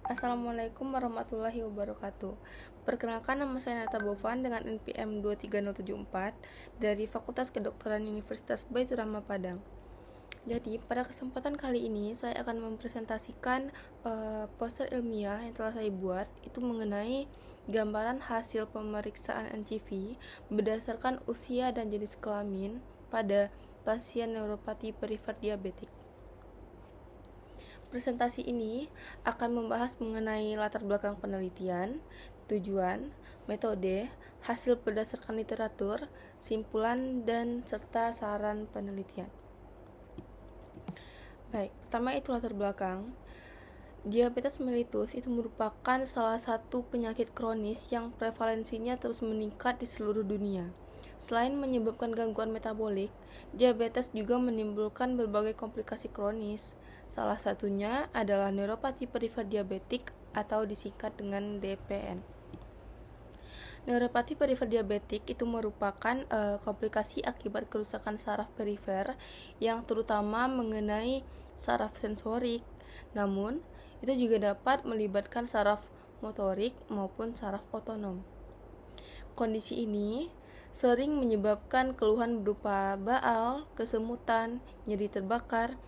Assalamualaikum warahmatullahi wabarakatuh. Perkenalkan, nama saya Nata Bovan dengan NPM 23074 dari Fakultas Kedokteran Universitas Baitur Rahma Padang. Jadi, pada kesempatan kali ini saya akan mempresentasikan poster ilmiah yang telah saya buat, itu mengenai gambaran hasil pemeriksaan NCV berdasarkan usia dan jenis kelamin pada pasien neuropati perifer diabetik. Presentasi ini akan membahas mengenai latar belakang penelitian, tujuan, metode, hasil berdasarkan literatur, simpulan, dan serta saran penelitian. Baik, pertama itu latar belakang. Diabetes mellitus itu merupakan salah satu penyakit kronis yang prevalensinya terus meningkat di seluruh dunia. Selain menyebabkan gangguan metabolik, diabetes juga menimbulkan berbagai komplikasi kronis. Salah satunya adalah neuropati perifer diabetik atau disingkat dengan DPN. Neuropati perifer diabetik itu merupakan komplikasi akibat kerusakan saraf perifer yang terutama mengenai saraf sensorik. Namun, itu juga dapat melibatkan saraf motorik maupun saraf otonom. Kondisi ini sering menyebabkan keluhan berupa baal, kesemutan, nyeri terbakar,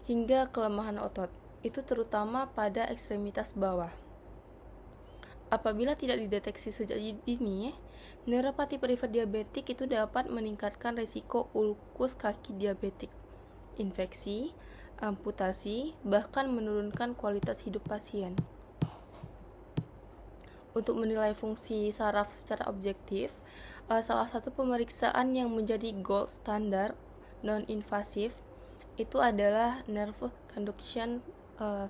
hingga kelemahan otot. Itu terutama pada ekstremitas bawah. Apabila tidak dideteksi sejak dini, neuropati perifer diabetik itu dapat meningkatkan risiko ulkus kaki diabetik, infeksi, amputasi, bahkan menurunkan kualitas hidup pasien. Untuk menilai fungsi saraf secara objektif, salah satu pemeriksaan yang menjadi gold standard non-invasif itu adalah nerve conduction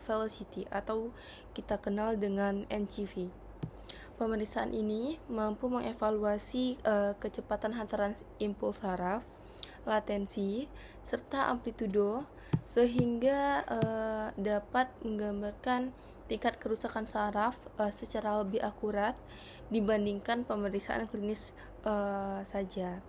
velocity atau kita kenal dengan NCV. Pemeriksaan ini mampu mengevaluasi kecepatan hantaran impuls saraf, latensi, serta amplitudo sehingga dapat menggambarkan tingkat kerusakan saraf secara lebih akurat dibandingkan pemeriksaan klinis saja.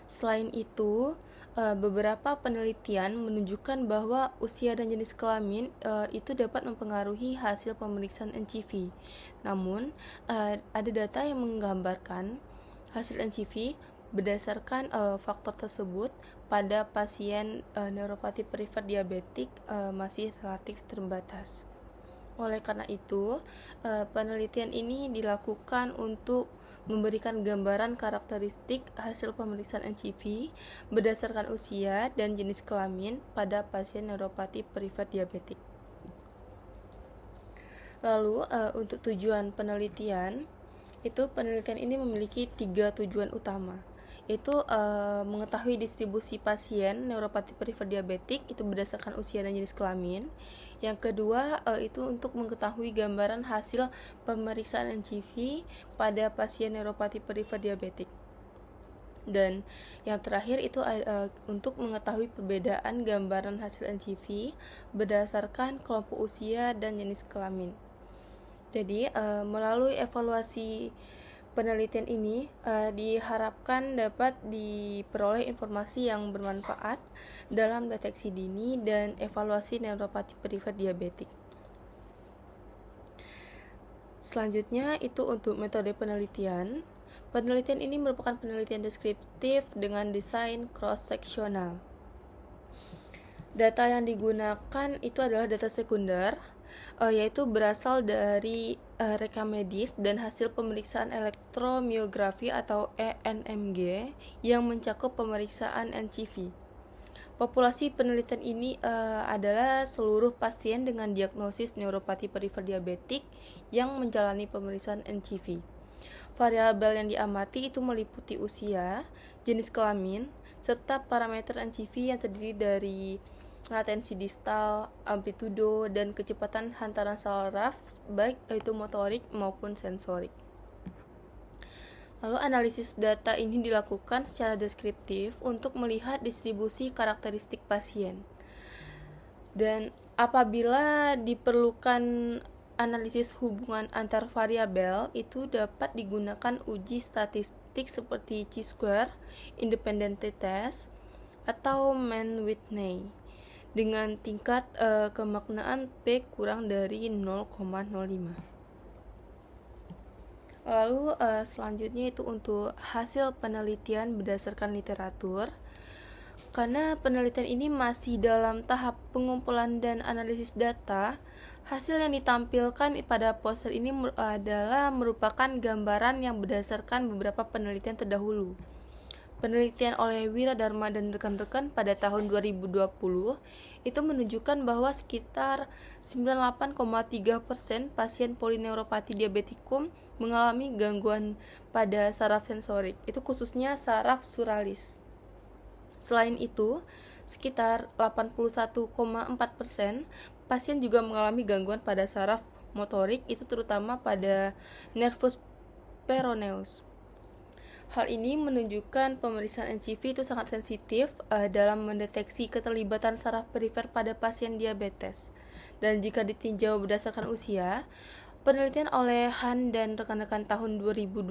Selain itu, beberapa penelitian menunjukkan bahwa usia dan jenis kelamin itu dapat mempengaruhi hasil pemeriksaan NCV. Namun, ada data yang menggambarkan hasil NCV berdasarkan faktor tersebut pada pasien neuropati perifer diabetik masih relatif terbatas. Oleh karena itu, penelitian ini dilakukan untuk memberikan gambaran karakteristik hasil pemeriksaan NCV berdasarkan usia dan jenis kelamin pada pasien neuropati perifer diabetik. Lalu, untuk tujuan penelitian, penelitian ini memiliki 3 tujuan utama, yaitu mengetahui distribusi pasien neuropati perifer diabetik itu berdasarkan usia dan jenis kelamin. Yang kedua itu untuk mengetahui gambaran hasil pemeriksaan NCV pada pasien neuropati perifer diabetik. Dan yang terakhir itu untuk mengetahui perbedaan gambaran hasil NCV berdasarkan kelompok usia dan jenis kelamin. Jadi, melalui evaluasi penelitian ini diharapkan dapat diperoleh informasi yang bermanfaat dalam deteksi dini dan evaluasi neuropati perifer diabetik. Selanjutnya itu untuk metode penelitian. Penelitian ini merupakan penelitian deskriptif dengan desain cross-seksional. Data yang digunakan itu adalah data sekunder, yaitu berasal dari rekam medis dan hasil pemeriksaan elektromiografi atau ENMG yang mencakup pemeriksaan NCV. Populasi penelitian ini adalah seluruh pasien dengan diagnosis neuropati perifer diabetik yang menjalani pemeriksaan NCV. Variabel yang diamati itu meliputi usia, jenis kelamin, serta parameter NCV yang terdiri dari latensi distal, amplitudo, dan kecepatan hantaran saraf baik itu motorik maupun sensorik. Lalu analisis data ini dilakukan secara deskriptif untuk melihat distribusi karakteristik pasien. Dan apabila diperlukan analisis hubungan antar variabel, itu dapat digunakan uji statistik seperti chi-square, independent test, atau Mann-Whitney. dengan tingkat kemaknaan P kurang dari 0,05. Lalu selanjutnya itu untuk hasil penelitian berdasarkan literatur. Karena penelitian ini masih dalam tahap pengumpulan dan analisis data, hasil yang ditampilkan pada poster ini adalah merupakan gambaran yang berdasarkan beberapa penelitian terdahulu. Penelitian oleh Wiradharma dan rekan-rekan pada tahun 2020 itu menunjukkan bahwa sekitar 98,3% pasien polineuropati diabetikum mengalami gangguan pada saraf sensorik, itu khususnya saraf suralis. Selain itu, sekitar 81,4% pasien juga mengalami gangguan pada saraf motorik, itu terutama pada nervus peroneus. Hal ini menunjukkan pemeriksaan NCV itu sangat sensitif dalam mendeteksi keterlibatan saraf perifer pada pasien diabetes. Dan jika ditinjau berdasarkan usia, penelitian oleh Han dan rekan-rekan tahun 2025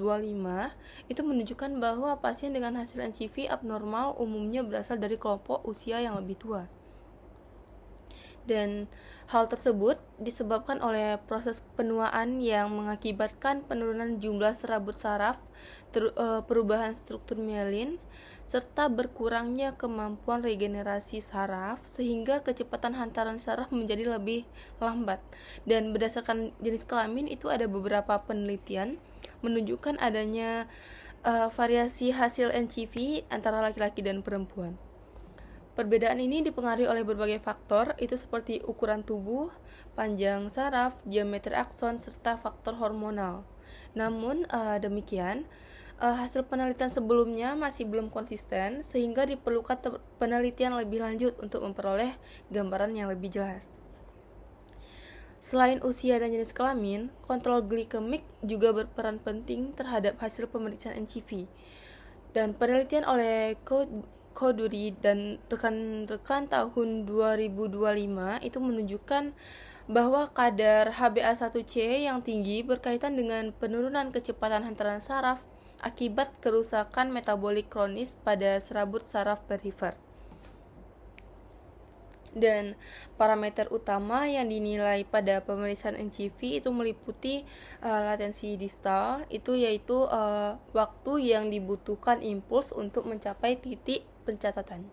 itu menunjukkan bahwa pasien dengan hasil NCV abnormal umumnya berasal dari kelompok usia yang lebih tua. Dan hal tersebut disebabkan oleh proses penuaan yang mengakibatkan penurunan jumlah serabut saraf, perubahan struktur mielin, serta berkurangnya kemampuan regenerasi saraf sehingga kecepatan hantaran saraf menjadi lebih lambat. Dan berdasarkan jenis kelamin itu ada beberapa penelitian menunjukkan adanya variasi hasil NCV antara laki-laki dan perempuan. Perbedaan ini dipengaruhi oleh berbagai faktor, itu seperti ukuran tubuh, panjang saraf, diameter akson, serta faktor hormonal. Namun demikian, hasil penelitian sebelumnya masih belum konsisten, sehingga diperlukan penelitian lebih lanjut untuk memperoleh gambaran yang lebih jelas. Selain usia dan jenis kelamin, kontrol glikemik juga berperan penting terhadap hasil pemeriksaan NCV. Dan penelitian oleh Koduri dan rekan-rekan tahun 2025 itu menunjukkan bahwa kadar HbA1c yang tinggi berkaitan dengan penurunan kecepatan hantaran saraf akibat kerusakan metabolik kronis pada serabut saraf perifer. Dan parameter utama yang dinilai pada pemeriksaan NCV itu meliputi latensi distal, itu yaitu waktu yang dibutuhkan impuls untuk mencapai titik pencatatan.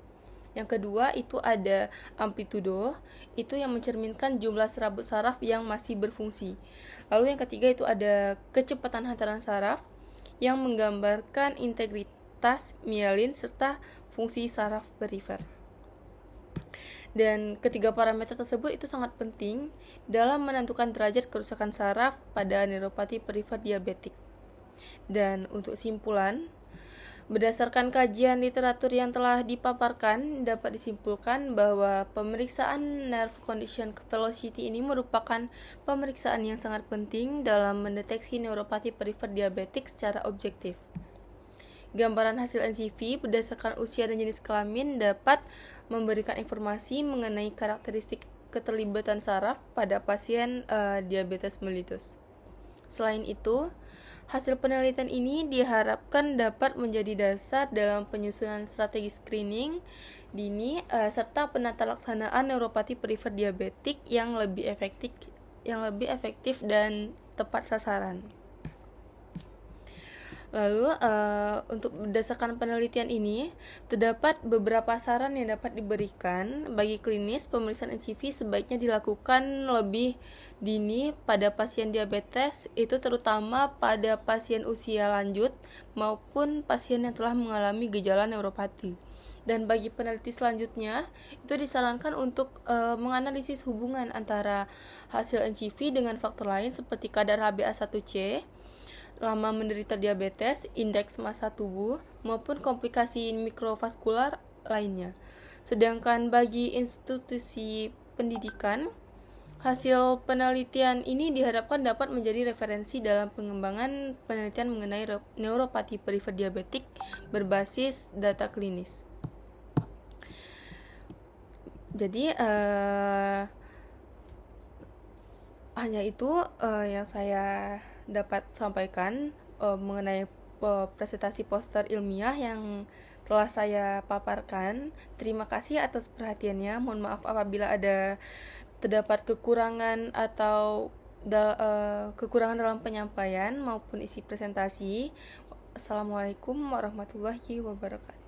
Yang kedua itu ada amplitudo, itu yang mencerminkan jumlah serabut saraf yang masih berfungsi. Lalu yang ketiga itu ada kecepatan hantaran saraf yang menggambarkan integritas mielin serta fungsi saraf perifer. Dan ketiga parameter tersebut itu sangat penting dalam menentukan derajat kerusakan saraf pada neuropati perifer diabetik. Dan untuk simpulan, berdasarkan kajian literatur yang telah dipaparkan, dapat disimpulkan bahwa pemeriksaan nerve condition velocity ini merupakan pemeriksaan yang sangat penting dalam mendeteksi neuropati perifer diabetik secara objektif. Gambaran hasil NCV berdasarkan usia dan jenis kelamin dapat memberikan informasi mengenai karakteristik keterlibatan saraf pada pasien diabetes mellitus. Selain itu, hasil penelitian ini diharapkan dapat menjadi dasar dalam penyusunan strategi screening dini serta penata laksanaan neuropati perifer diabetik yang lebih efektif dan tepat sasaran. Lalu untuk berdasarkan penelitian ini, terdapat beberapa saran yang dapat diberikan bagi klinis. Pemeriksaan NCV sebaiknya dilakukan lebih dini pada pasien diabetes, itu terutama pada pasien usia lanjut maupun pasien yang telah mengalami gejala neuropati. Dan bagi peneliti selanjutnya, itu disarankan untuk menganalisis hubungan antara hasil NCV dengan faktor lain seperti kadar HbA1c, lama menderita diabetes, indeks massa tubuh, maupun komplikasi mikrovaskular lainnya. Sedangkan bagi institusi pendidikan, hasil penelitian ini diharapkan dapat menjadi referensi dalam pengembangan penelitian mengenai neuropati perifer diabetik berbasis data klinis. Jadi hanya itu yang saya dapat sampaikan mengenai presentasi poster ilmiah yang telah saya paparkan. Terima kasih atas perhatiannya. Mohon maaf apabila ada terdapat kekurangan atau kekurangan dalam penyampaian maupun isi presentasi. Assalamualaikum warahmatullahi wabarakatuh.